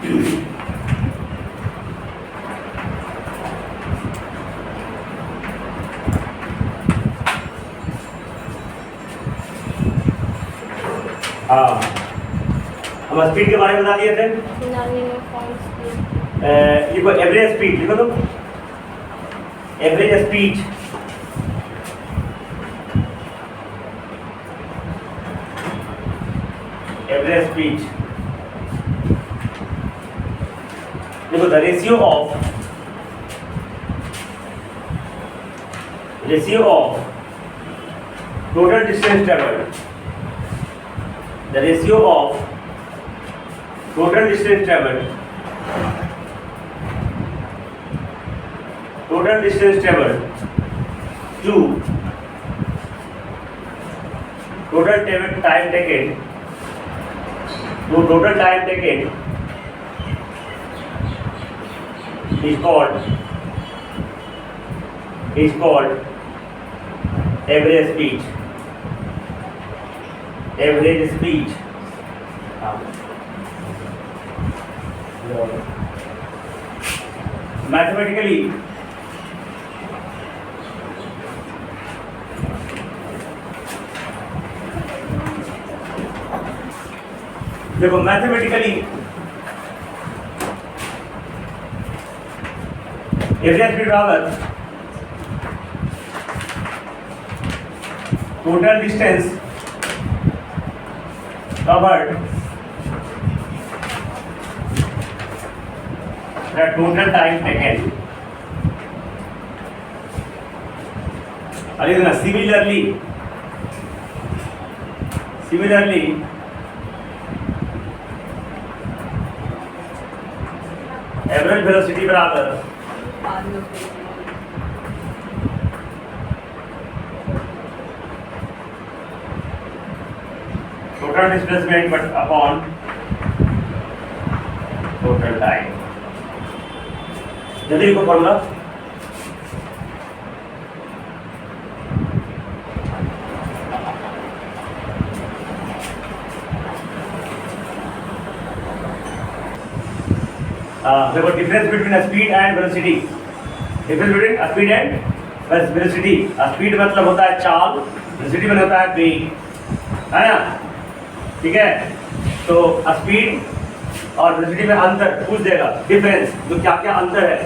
हाँ, हम स्पीड के बारे में बता दिए थे। लिखो एवरेज स्पीड, लिखो तुम एवरेज स्पीड। एवरेज स्पीड देखो the ratio of total distance travelled, the ratio of total distance traveled to total time taken is called average speed. Average speed. Mathematically, देखो मैथमेटिकली एवरेज स्पीड बराबर total distance covered the total time taken. Similarly, average velocity बराबर total displacement but upon total time. जल्दी लिखो formula. देखो difference between speed and velocity. Difference between speed and velocity. Speed मतलब होता है चाल, velocity मतलब होता है वेग, है ना? ठीक है, तो स्पीड और वेलोसिटी में अंतर पूछ देगा, डिफरेंस, तो क्या क्या अंतर है,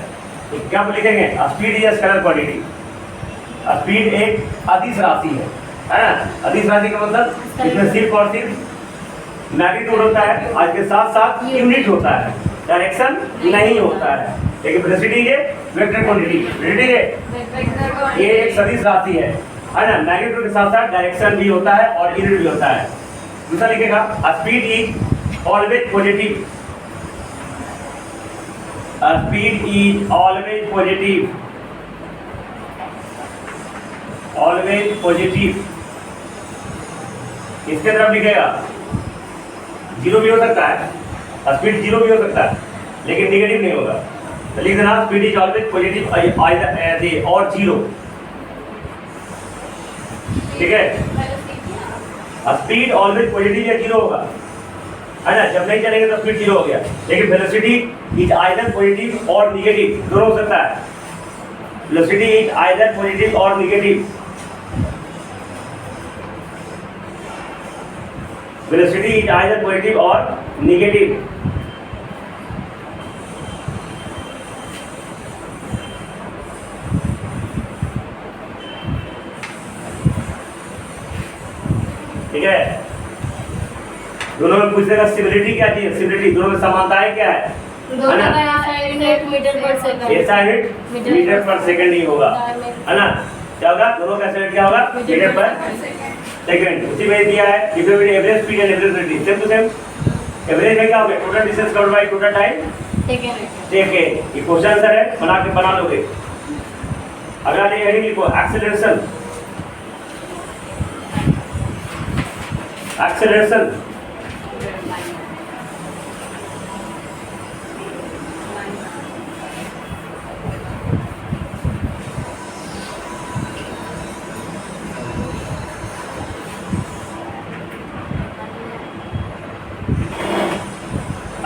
तो क्या लिखेंगे? Speed is scalar quantity. Speed एक अदिश राशि है ना? अदिश राशि का मतलब इसमें सिर्फ और सिर्फ मैग्नीट्यूड होता है, आज के साथ साथ यूनिट होता है, डायरेक्शन नहीं होता है। लेकिन वेलोसिटी ये वेक्टर क्वांटिटी, वेलोसिटी ये एक सदिश राशि है ना? मैग्नीट्यूड के साथ साथ डायरेक्शन भी होता है और यूनिट भी होता है। दूसरा लिखेगा speed is always positive. Speed is always positive, always positive. इसके तरफ लिखेगा जीरो भी हो सकता है, स्पीड जीरो भी हो सकता है लेकिन निगेटिव नहीं होगा, तो लिख देना स्पीड इज ऑलवेज पॉजिटिव और जीरो। ठीक है, स्पीड ऑलवेज पॉजिटिव या जीरो होगा, है ना? जब नहीं चलेंगे तो स्पीड जीरो हो गया। लेकिन वेलोसिटी इज आइदर पॉजिटिव और निगेटिव, दोनों हो सकता है। वेलोसिटी इज आइदर पॉजिटिव और negative. Velocity is either positive और निगेटिव। ठीक है, दोनों में पूछ देगा सिमिलरिटी क्या चीज है, सिमिलरिटी, दोनों में समानताएं क्या है ना? मीटर पर सेकंड, ऐसा यूनिट मीटर पर सेकंड नहीं होगा, है ना? क्या होगा? दोनों का यूनिट क्या होगा? मीटर पर सेकंड। उसी में दिया है different average speed and average velocity, same to same. Average में क्या होगा? Total distance covered by total time taken. ये क्वेश्चन आंसर है, बना लोगे। अगला हेडिंग लिखो एक्सेलरेशन। एक्सेलरेशन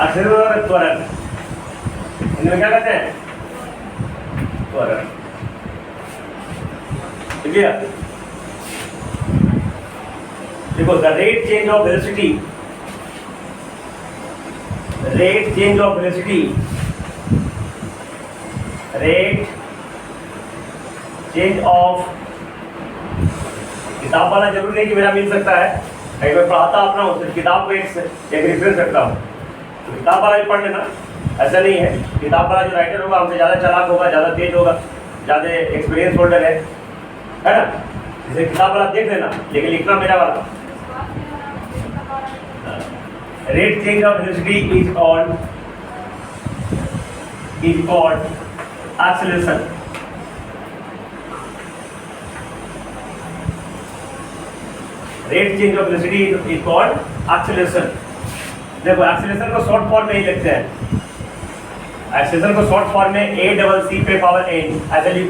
एक्सेलरेशन और त्वरण, इनमें क्या कहते हैं? त्वरण। ठीक है, देखो the rate change of velocity, rate change of velocity, rate change of, किताब वाला जरूर नहीं कि मेरा मिल सकता है, कहीं मैं पढ़ाता अपना हूँ, सिर्फ किताब को एक रेफरेंस रखता हूँ, तो किताब वाला भी पढ़ लेना, ऐसा नहीं है। किताब वाला जो राइटर होगा हमसे ज़्यादा चालाक होगा, ज़्यादा तेज होगा, ज़्यादा एक्सपीरियंस होल्डर है ना। जैसे किताब वाला देख लेना, लेकिन लिखना मेरा वाला। Rate change of velocity is called acceleration. Rate change of velocity is called acceleration. देखो एक्सेलरेशन को शॉर्ट फॉर्म में ही लिखते हैं, एक्सेलरेशन को शॉर्ट फॉर्म में a डबल सी पे पावर n ऐसे लिख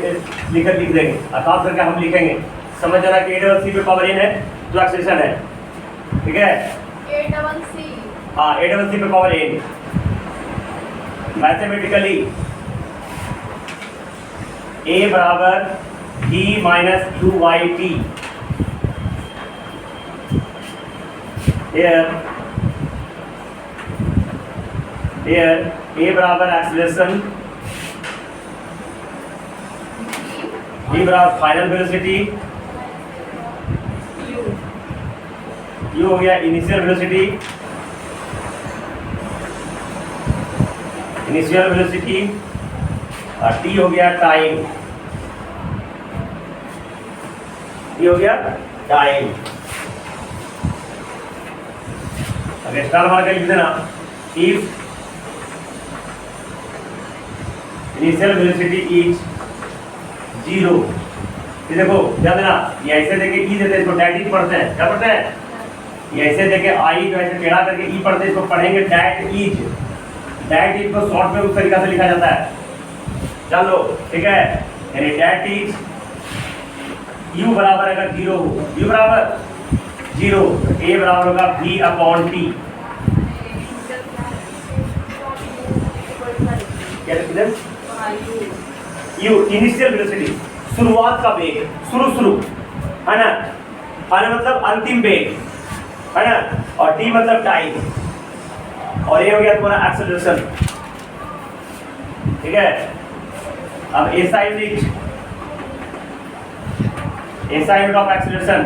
देंगे, खास करके हम लिखेंगे, समझ जाना कि a डबल सी पे पावर n है तो एक्सेलरेशन है। ठीक है, A double C, हाँ a डबल सी पे पावर n। मैथमेटिकली a बराबर v minus q y t, here a बराबर एक्सेलरेशन, v बराबर फाइनल वेलोसिटी, u हो गया इनिशियल वेलोसिटी, और t हो गया टाइम, अगर स्टार मार के लिख देना, इफ इनिशियल वेलोसिटी इज 0, ये देखो ध्यान देना, ये ऐसे देके ई देते हैं, इसको डैट ई पढ़ते हैं, क्या पढ़ते हैं? ये ऐसे देके आई जो ऐसे टेढ़ा करके ई पढ़ते हैं, इसको पढ़ेंगे डैट ईज। डैट ईज को शॉर्ट में उस तरीका से लिखा जाता है, जान लो। ठीक है, यानी डैट ईज u बराबर अगर 0 हो, u बराबर 0, a बराबर होगा v अपॉन टी। क्या लिखते हैं? u इनिशियल वेलोसिटी, शुरुआत का वेग, शुरू है ना, मतलब अंतिम वेग है ना, और t मतलब टाइम, और ये हो गया तुम्हारा एक्सेलरेशन। ठीक है, अब SI यूनिट ऑफ एक्सेलरेशन,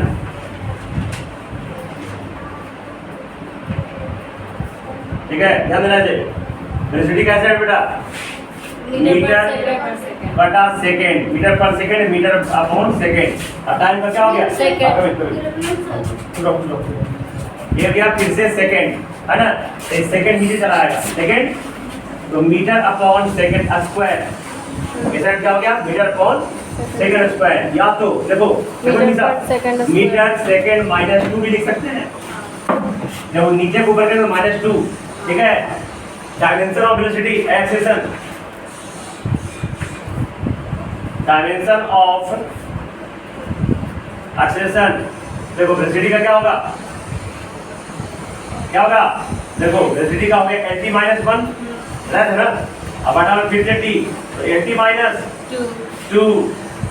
ठीक है, ध्यान देना चाहिए। वेलोसिटी कैसे है बेटा? मीटर बटा सेकेंड, मीटर पर सेकेंड, मीटर अपॉन सेकेंड। और टाइम का क्या हो गया? ये गया फिर से सेकेंड, है ना, तो सेकेंड नीचे चला आएगा, सेकेंड तो मीटर अपॉन सेकेंड स्क्वायर, इधर क्या हो गया? Metre upon second square. या तो देखो मीटर सेकेंड माइनस 2 भी लिख सकते हैं, जब नीचे को ऊपर करें तो -2। ठीक है, dimension of velocity, acceleration, dimension of acceleration. देखो वेलोसिटी का क्या होगा? देखो वेलोसिटी का हो गया lt माइनस 1, है ना, अब हटा लो फिर से t, तो lt माइनस 2,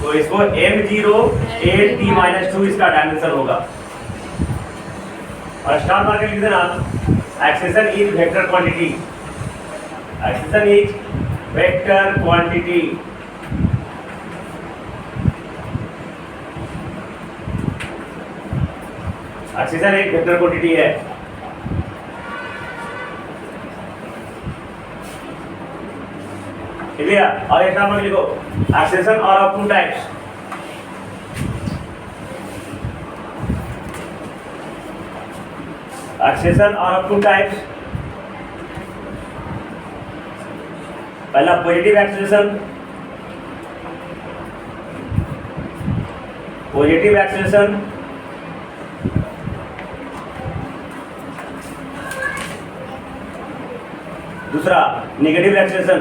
तो इसको m0 8t माइनस 2 इसका डायमेंशन होगा। और स्टार मार के लिख देना, acceleration is vector quantity, acceleration is vector quantity. Acceleration एक वेक्टर क्वांटिटी है। ठीक है, और एक नंबर लिखो, acceleration are of 2 types. Acceleration are of 2 types. पहला पॉजिटिव एक्सेलरेशन, दूसरा नेगेटिव एक्सेलरेशन,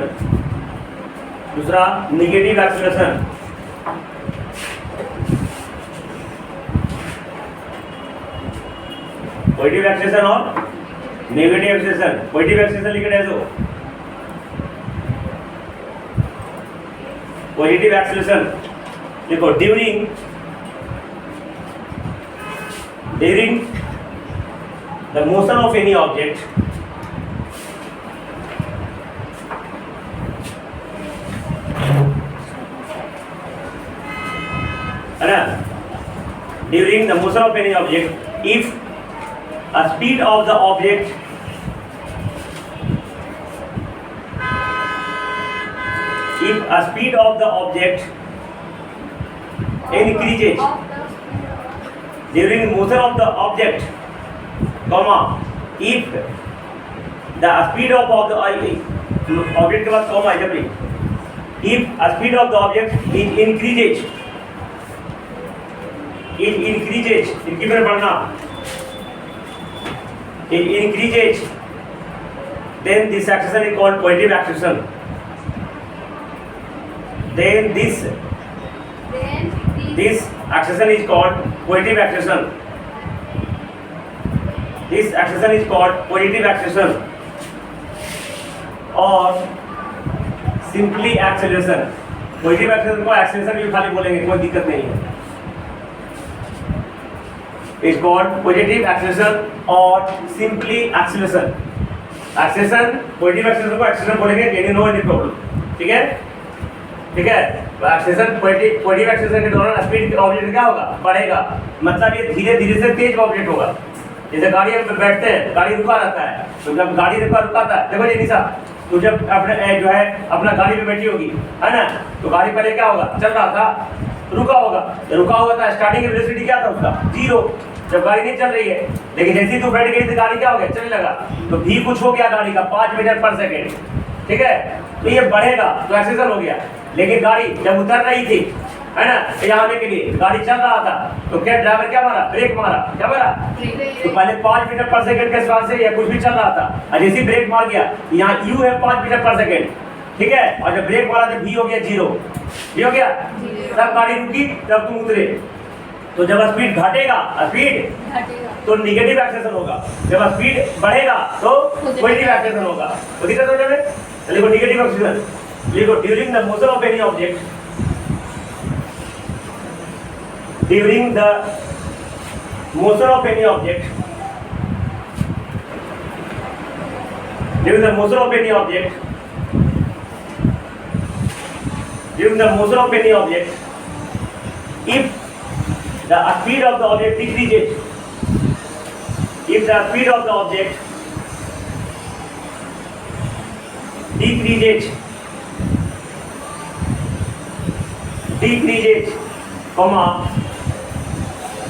पॉजिटिव एक्सेलरेशन और नेगेटिव एक्सेलेरेशन, पॉजिटिव एक्सेलेरेशन लिख दो। पॉजिटिव एक्सेलेरेशन देखो, during the motion of any object, है ना, during the motion of any object, if a speed of the object increases during motion of the object, comma, if the speed of the object के बाद comma है, जब if a speed of the object increases इनकी में पढ़ना, it increases, then this acceleration is called positive acceleration. Then this acceleration is called positive acceleration. This acceleration is called positive acceleration or simply acceleration. positive acceleration को acceleration भी खाली बोलेंगे, कोई दिक्कत नहीं है। is called positive acceleration or simply acceleration. Acceleration, positive acceleration को acceleration बोलेंगे, any no any problem, ठीक है, ठीक है। तो acceleration, positive acceleration के दौरान स्पीड ऑब्जेक्ट क्या होगा, बढ़ेगा, मतलब ये धीरे धीरे से तेज ऑब्जेक्ट होगा। जैसे गाड़ी में बैठते हैं, गाड़ी रुका रहता है, तो जब गाड़ी रुकाता है, देखो जी निशा, तो जब अपने जो है अपना गाड़ी में बैठी होगी, है ना, तो गाड़ी पहले क्या होगा, चल रहा था, रुका होगा, रुका हुआ था, स्टार्टिंग वेलोसिटी क्या था उसका, 0, जब गाड़ी नहीं चल रही है। लेकिन जैसे ही तू बैठ गई तो गाड़ी क्या हो गया, चलने लगा, तो भी कुछ हो गया गाड़ी का 5 मीटर पर सेकेंड, ठीक है, तो ये बढ़ेगा, तो एक्सेलेरेशन हो गया। लेकिन गाड़ी जब उतर रही थी, है ना, यहाँ आने के लिए गाड़ी चल रहा था, तो क्या ड्राइवर क्या मारा, ब्रेक मारा, क्या मारा, तो पहले 5 मीटर पर सेकेंड के साथ से या कुछ भी चल रहा था, और जैसे ही ब्रेक मार गया, यहाँ यू है 5 मीटर पर सेकेंड, ठीक है, और जब ब्रेक मारा तो भी हो गया 0, भी हो गया, तब गाड़ी रुकी, तब तुम उतरे। तो जब स्पीड घटेगा, तो निगेटिव एक्सेलेरेशन होगा, जब स्पीड बढ़ेगा तो पॉजिटिव एक्सेलेरेशन होगा। तो दिक्कत हो जाए, लिखो निगेटिव एक्सेलेरेशन, लिखो during the motion of any object, during the motion of any object, during the motion of any object, during the motion of any object, if the speed of the object decreases, if the speed of the object decreases, comma,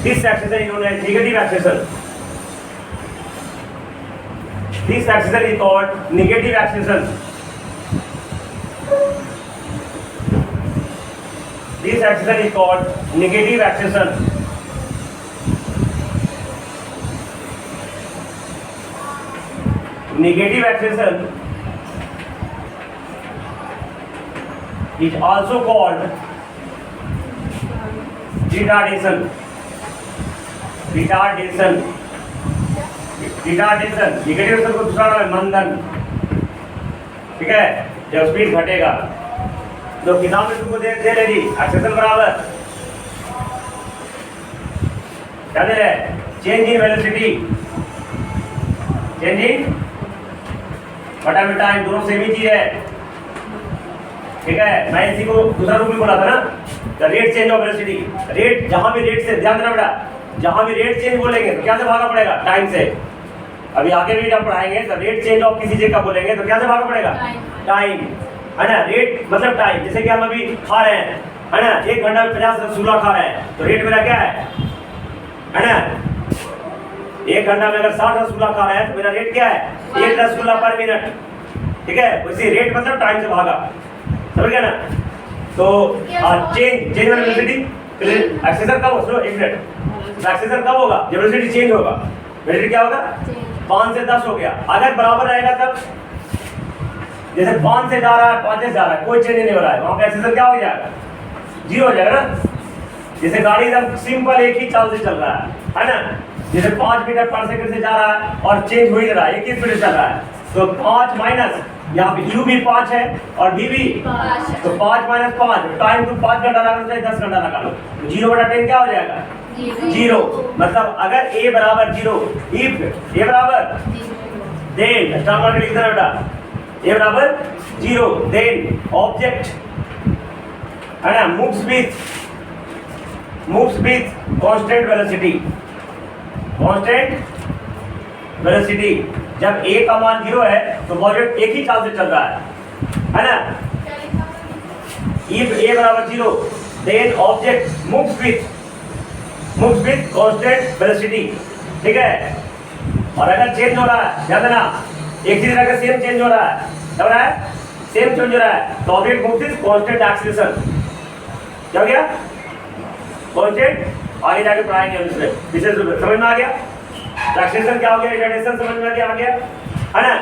this acceleration is known as negative acceleration. This acceleration is called negative acceleration. This acceleration is called negative acceleration. Negative acceleration is also called retardation. Retardation. Retardation. Negative acceleration को दूसरा नाम है मंदन, ठीक है, जब speed घटेगा। तो किताब में तुमको दे रहे जी, एक्सेलेरेशन बराबर क्या दे रहे, change in velocity, change in बटा में टाइम, दोनों सेम ही चीज है, ठीक है। मैं इसी को दूसरा रूप में बोला था ना, the rate change of velocity, rate जहां भी रेट से, ध्यान देना बेटा, जहां भी रेट चेंज बोलेंगे तो क्या से भागना पड़ेगा, टाइम से। अभी आगे भी जब पढ़ाएंगे तो रेट चेंज ऑफ किसी चीज का बोलेंगे तो क्या से भागना पड़ेगा, टाइम, है ना, रेट मतलब टाइम। जैसे कि हम अभी खा रहे हैं, है ना, 1 घंटा में 50 रसगुल्ला खा रहे हैं, तो रेट मेरा क्या है ना, 1 घंटा में अगर 60 रसगुल्ला खा रहे हैं तो मेरा रेट क्या है, 1 रसगुल्ला पर मिनट, ठीक है। वैसे रेट मतलब टाइम से भागा, समझ गया ना। तो चेंज वेलोसिटी, एक्सेलेरेशन कब होगा, 1 मिनट, एक्सेलेरेशन कब होगा, जब वेलोसिटी चेंज होगा, वेलोसिटी क्या होगा, 5 से 10 हो गया। अगर बराबर रहेगा तब, जैसे 5 से जा रहा है, 5 से जा रहा है, कोई चेंज नहीं हो रहा है, वहां पे एक्सेलेरेशन क्या हो जाएगा, 0 हो जाएगा ना। जैसे गाड़ी एकदम सिंपल एक ही चाल से चल रहा है ना, जैसे 5 मीटर पर सेकंड से जा रहा है और चेंज हो ही रहा है, एक ही स्पीड से चल रहा है, तो 5 माइनस यहाँ पे u भी 5 है और v भी, तो 5 माइनस 5 टाइम तो 5 घंटा लगाना चाहिए, 10 घंटा लगा लो, 0/10 क्या हो जाएगा 0। मतलब अगर a बराबर 0, इफ a बराबर देन स्टार मार्क लिख देना बेटा, a बराबर 0 देन ऑब्जेक्ट है ना मूव्स विथ कांस्टेंट वेलोसिटी। जब a का मान 0 है तो ऑब्जेक्ट एक ही चाल से चल रहा है ना। इफ a बराबर 0 then object moves with constant velocity, ठीक है। और अगर चेंज हो रहा है, ध्यान देना, एक ही तरह का सेम चेंज हो रहा है, क्या हो रहा है, सेम चेंज हो रहा है, तो object moves with constant acceleration. क्या हो गया, कांस्टेंट। आगे जाके पढ़ाएंगे हम इसमें, विशेष रूप से समझ में आ गया। एक्सीलरेशन क्या हो गया, रिटार्डेशन समझ में आ गया है ना।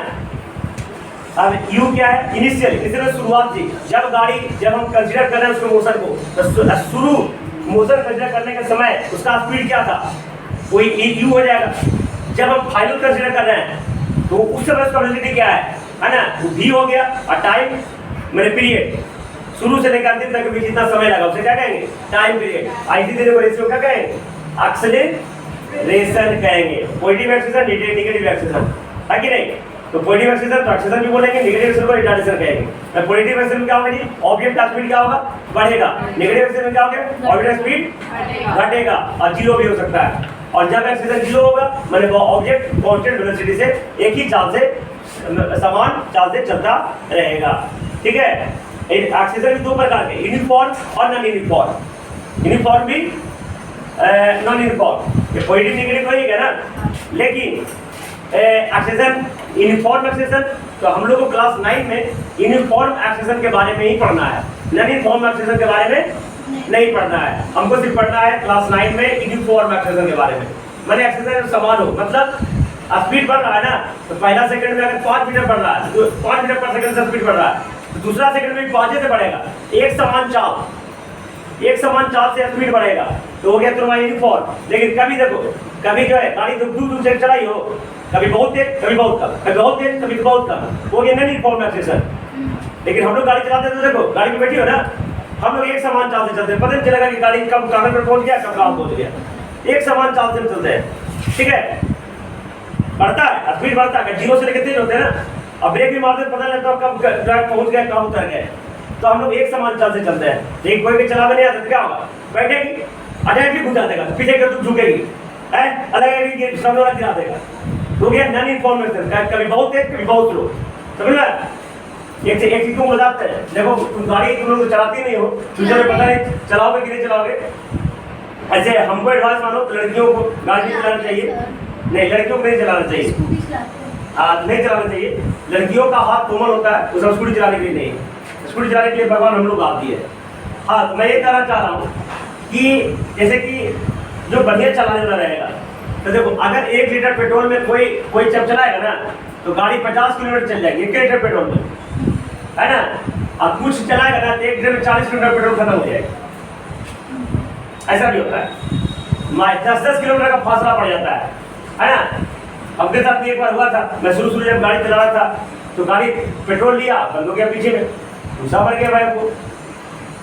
अब u क्या है, इनिशियल शुरुआत थी, जब हम कंसीडर कर रहे हैं उसके मोशन को, तो शुरू मोशन कंसीडर करने के समय उसका स्पीड क्या था, कोई u हो जाएगा। जब हम फाइनल कंसीडर कर रहे हैं तो उस समय उसका वेलोसिटी क्या है ना, v हो गया। और टाइम मेरे पीरियड, शुरू से लेकर अंतिम तक के बीच जितना समय लगा उसे क्या कहेंगे, टाइम पीरियड। आईसी देने को रेशियो क्या कहेंगे, एक्सेलरेशन कहेंगे। पॉजिटिव एक्सीलरेशन, नेगेटिव एक्सीलरेशन है कि नहीं। तो पॉजिटिव एक्सीलरेशन तो एक्सीलरेशन भी बोलेंगे, नेगेटिव एक्सीलरेशन को रिटार्डेशन कहेंगे। पॉजिटिव एक्सीलरेशन क्या होगा जी, ऑब्जेक्ट का स्पीड क्या होगा, बढ़ेगा। नेगेटिव एक्सीलरेशन क्या होगा, ऑब्जेक्ट का स्पीड घटेगा और 0 भी हो सकता है। और जब एक्सीलरेशन 0 होगा मतलब ऑब्जेक्ट कांस्टेंट वेलोसिटी से एक ही चाल से, समान चाल से चलता रहेगा, ठीक है। एक्सीलरेशन भी दो प्रकार के, यूनिफॉर्म और नॉन यूनिफॉर्म। यूनिफॉर्म भी नॉन यूनिफॉर्म, ये पॉजिटिव नेगेटिव तो ही है ना। लेकिन एक्सीलरेशन, यूनिफॉर्म एक्सीलरेशन, तो हम लोग को क्लास 9 में यूनिफॉर्म एक्सीलरेशन के बारे में ही पढ़ना है, नॉन यूनिफॉर्म एक्सीलरेशन के बारे में नहीं पढ़ना है। हमको सिर्फ पढ़ना है क्लास 9 में यूनिफॉर्म एक्सीलरेशन के बारे में। मैंने एक्सीलरेशन समान हो, मतलब स्पीड बढ़ रहा है ना, तो पहला सेकंड में अगर 5 मीटर बढ़ रहा है तो 5 मीटर पर सेकंड से स्पीड बढ़ रहा है, तो दूसरा सेकंड में भी 5 से बढ़ेगा। एक समान चाल से स्पीड बढ़ेगा, तो हो गया तुम्हारा यूनिफॉर्म। लेकिन कभी देखो, कभी जो है गाड़ी तो दूर से चलाई हो, कभी बहुत तेज कभी बहुत कम, कभी बहुत तेज कभी बहुत कम, हो गया नॉन यूनिफॉर्म एक्सीलरेशन। लेकिन हम लोग गाड़ी चलाते हैं तो देखो, गाड़ी में बैठी हो ना, हम लोग एक समान चाल से चलते हैं, पता नहीं चलेगा कि गाड़ी कब कहाँ पर पहुंच गया, कब कहाँ पहुंच गया, एक समान चाल से चलते हैं, ठीक है। बढ़ता है स्पीड, बढ़ता है, 0 से लेकर तेज होते हैं ना। अब ब्रेक भी मारते पता नहीं लगता कब ट्रक पहुंच गया, कब उतर गए। तो हम लोग एक समान चाल से चलते हैं। एक कोई भी चलावे नहीं आता तो क्या होगा, बैठेगी अटैक घुसा देगा, पीछे कर तुम झुकेगी, है अलग सब लोग गिरा देगा। तो गया नॉन इन्फॉर्मेशन, कभी बहुत तेज कभी बहुत स्लो, समझ में। एक चीज तुम बताते हैं, देखो तुम गाड़ी तुम लोग चलाती नहीं हो, फ्यूचर में पता नहीं चलाओगे कि नहीं चलाओगे। ऐसे हमको एडवांस मानो तो लड़कियों को गाड़ी चलाना चाहिए, नहीं लड़कियों को नहीं चलाना चाहिए, नहीं चलाना चाहिए। लड़कियों का हाथ कोमल होता है, उसे स्कूटी चलाने के लिए नहीं, स्कूटी चलाने के लिए भगवान हम लोग आती है। हाँ, तो मैं ये कहना चाह रहा हूँ कि जैसे कि जो बढ़िया चलाने वाला रहेगा, तो देखो अगर 1 लीटर पेट्रोल में कोई जब चलाएगा ना, तो गाड़ी 50 किलोमीटर चल जाएगी 1 लीटर पेट्रोल में, है ना। अब कुछ चलाएगा ना तो 1 लीटर में 40 किलोमीटर पेट्रोल खत्म हो जाएगा। ऐसा भी होता है, 10-10 किलोमीटर का फासला पड़ जाता है ना। अपने साथ भी एक बार हुआ था, मैं शुरू जब गाड़ी चला रहा था तो गाड़ी पेट्रोल लिया, बंद हो गया पीछे में, घुसा मर गया भाई को।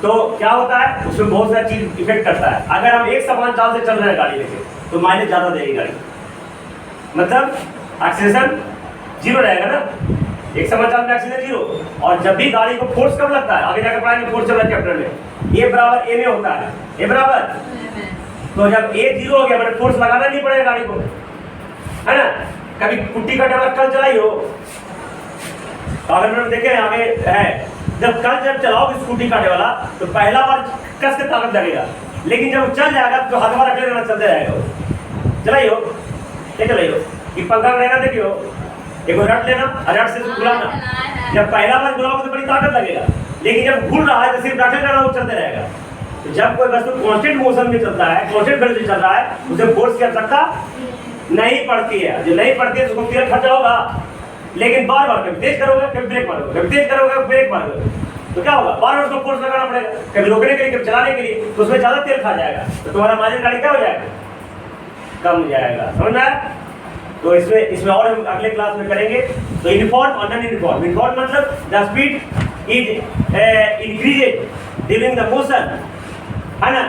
तो क्या होता है, उसमें बहुत सारी चीज इफेक्ट करता है। अगर हम एक समान चाल से चल रहे हैं गाड़ी लेके, तो माइलेज ज्यादा देगी गाड़ी, मतलब एक्सीलरेशन 0 रहेगा ना, एक समान चाल में एक्सीलरेशन 0। और जब भी गाड़ी को फोर्स कब लगता है, आगे जाकर पढ़ाएंगे फोर्स चल रहा है चैप्टर में, ए बराबर ए में होता है, ए बराबर, तो जब ए 0 हो गया मतलब फोर्स लगाना नहीं पड़ेगा गाड़ी को, है ना। कभी कुट्टी का डबल कल चलाई हो, अगर देखे आगे है, जब चलाओगे स्कूटी काटे वाला तो पहला बार कस के ताकत लगेगा, लेकिन जब चल जाएगा तो हथवा रख लेना, चलते रहेगा। चलाइयो क्या चलाइयो कि पंखा रहना, देखियो एक रट लेना, रट से घुलाना। जब पहला बार घुलाओगे तो बड़ी ताकत लगेगा, लेकिन जब घूम रहा है तो सिर्फ रट लेना, वो चलते रहेगा। तो जब कोई वस्तु कांस्टेंट मोशन में चलता है, कांस्टेंट वेलोसिटी चल रहा है, उसे फोर्स की आवश्यकता नहीं पड़ती है। जो नहीं पड़ती है तो उसको तेल खर्चा होगा, लेकिन बार बार कभी तेज करोगे कभी ब्रेक मारोगे, कभी तेज करोगे कभी ब्रेक मारोगे, तो क्या होगा, बार बार उसको फोर्स लगाना पड़ेगा, कभी रोकने के लिए कभी चलाने के लिए, तो उसमें ज्यादा तेल खा जाएगा, तो तुम्हारा माइलेज गाड़ी क्या हो जाएगा, कम जाएगा, समझना है? तो इसमें और हम अगले क्लास में करेंगे। तो यूनिफॉर्म और नॉन यूनिफॉर्म। यूनिफॉर्म मतलब the speed is increased during the motion, है ना,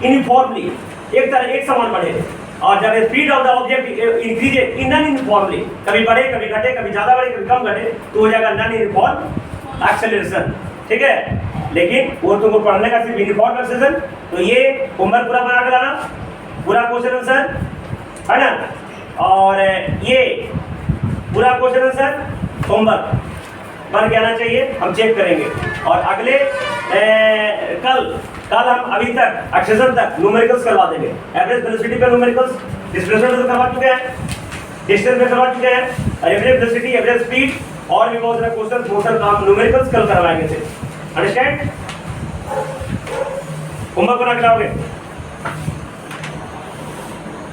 यूनिफॉर्मली, एक समान बढ़े। और जब speed of the object increased in non uniformly, कभी बढ़े कभी घटे, कभी ज्यादा बढ़े कभी कम घटे, तो हो जाएगा नॉन यूनिफॉर्म एक्सेलरेशन, ठीक है? लेकिन वो तुमको पढ़ने का सिर्फ यूनिफॉर्म एक्सेलरेशन। तो ये होमवर्क पूरा बना के लाना, पूरा क्वेश्चन आंसर, है ना, और ये पूरा क्वेश्चन आंसर होमवर्क बन के आना चाहिए, हम चेक करेंगे। और अगले कल हम अभी तक एक्सेशन तक न्यूमेरिकल्स करवा देंगे। एवरेज वेलोसिटी पे न्यूमेरिकल्स, डिस्प्लेसमेंट तो करवा चुके हैं, डिस्टेंस में करवा चुके हैं, और एवरेज वेलोसिटी, एवरेज स्पीड और भी बहुत सारे क्वेश्चन मोशन का हम न्यूमेरिकल्स कल करवाएंगे। अंडरस्टैंड? होमवर्क बना के लाओगे?